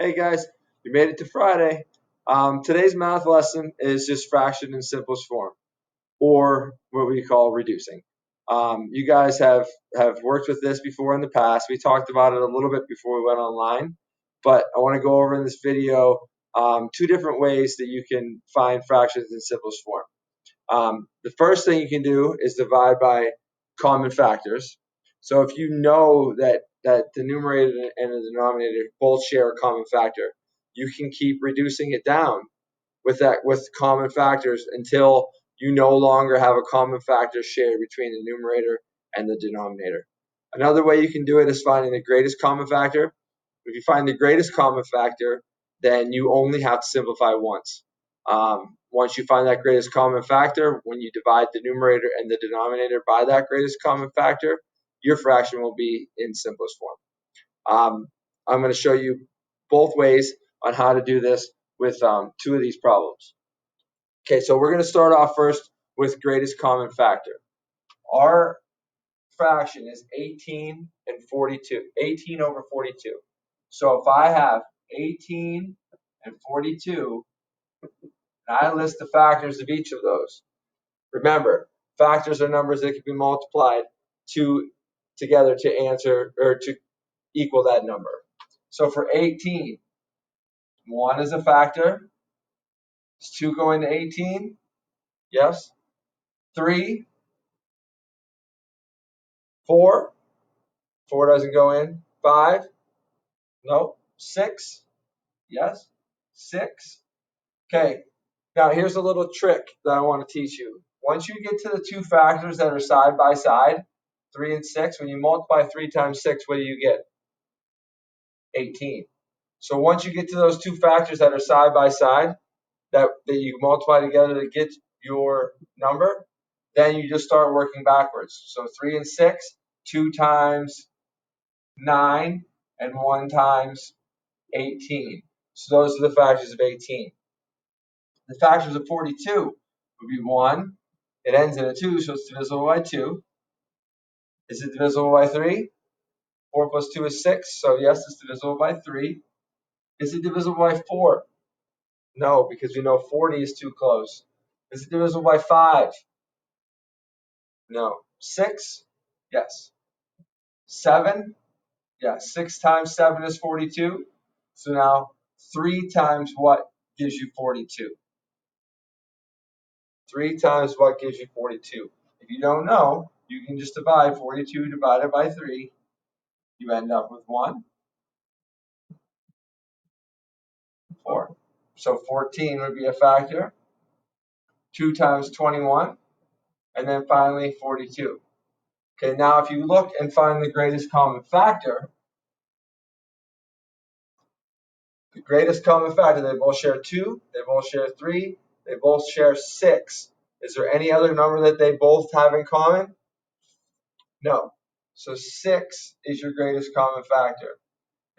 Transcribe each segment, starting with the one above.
Hey guys, you made it to Friday. Today's math lesson is just fraction in simplest form, or what we call reducing. You guys have worked with this before in the past. We talked about it a little bit before we went online, but I want to go over in this video two different ways that you can find fractions in simplest form. The first thing you can do is divide by common factors. So if you know that the numerator and the denominator both share a common factor, you can keep reducing it down with common factors until you no longer have a common factor shared between the numerator and the denominator. Another way you can do it is finding the greatest common factor. If you find the greatest common factor, then you only have to simplify once. Once you find that greatest common factor, when you divide the numerator and the denominator by that greatest common factor, your fraction will be in simplest form. I'm going to show you both ways on how to do this with two of these problems. Okay, so we're going to start off first with greatest common factor. Our fraction is 18 and 42, 18 over 42. So if I have 18 and 42, and I list the factors of each of those. Remember, factors are numbers that can be multiplied together to answer or to equal that number. So for 18, 1 is a factor. Does 2 go into 18? Yes. 3, 4, 4 doesn't go in. 5, no. 6, yes. 6. Okay, now here's a little trick that I want to teach you. Once you get to the two factors that are side by side, 3 and 6, when you multiply 3 times 6, what do you get? 18. So once you get to those two factors that are side by side, that you multiply together to get your number, then you just start working backwards. So 3 and 6, 2 times 9, and 1 times 18. So those are the factors of 18. The factors of 42 would be 1. It ends in a 2, so it's divisible by 2. Is it divisible by 3? 4 plus 2 is 6, so yes, it's divisible by 3. Is it divisible by 4? No, because we know 40 is too close. Is it divisible by 5? No. 6? Yes. 7? Yes. 6 times 7 is 42. So now 3 times what gives you 42? 3 times what gives you 42? If you don't know, you can just divide 42 divided by 3. You end up with 1, 4. So 14 would be a factor. 2 times 21. And then finally 42. Okay, now if you look and find the greatest common factor, they both share 2, they both share 3, they both share 6. Is there any other number that they both have in common? No. So 6 is your greatest common factor.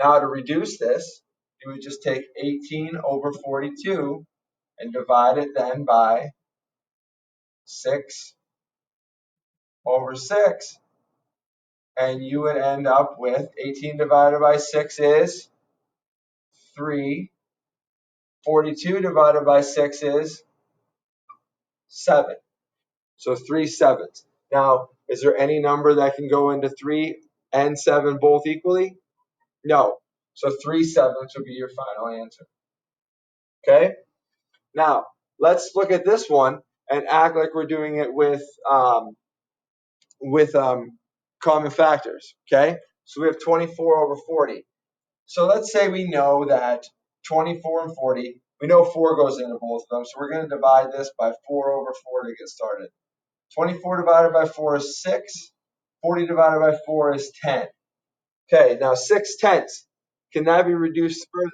Now to reduce this, you would just take 18 over 42 and divide it then by 6 over 6. And you would end up with 18 divided by 6 is 3. 42 divided by 6 is 7. So 3 sevenths. Now, is there any number that can go into 3 and 7 both equally? No. So 3 sevenths would be your final answer. Okay? Now, let's look at this one and act like we're doing it with common factors. Okay? So we have 24 over 40. So let's say we know that 24 and 40, we know 4 goes into both of them. So we're going to divide this by 4 over 4 to get started. 24 divided by 4 is 6. 40 divided by 4 is 10. Okay, now 6/10. Can that be reduced further?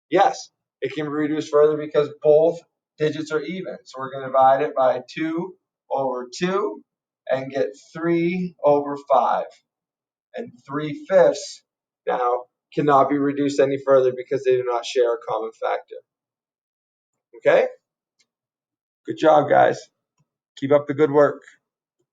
Yes, it can be reduced further because both digits are even. So we're going to divide it by 2 over 2 and get 3 over 5. And 3/5 now cannot be reduced any further because they do not share a common factor. Okay? Good job, guys. Keep up the good work.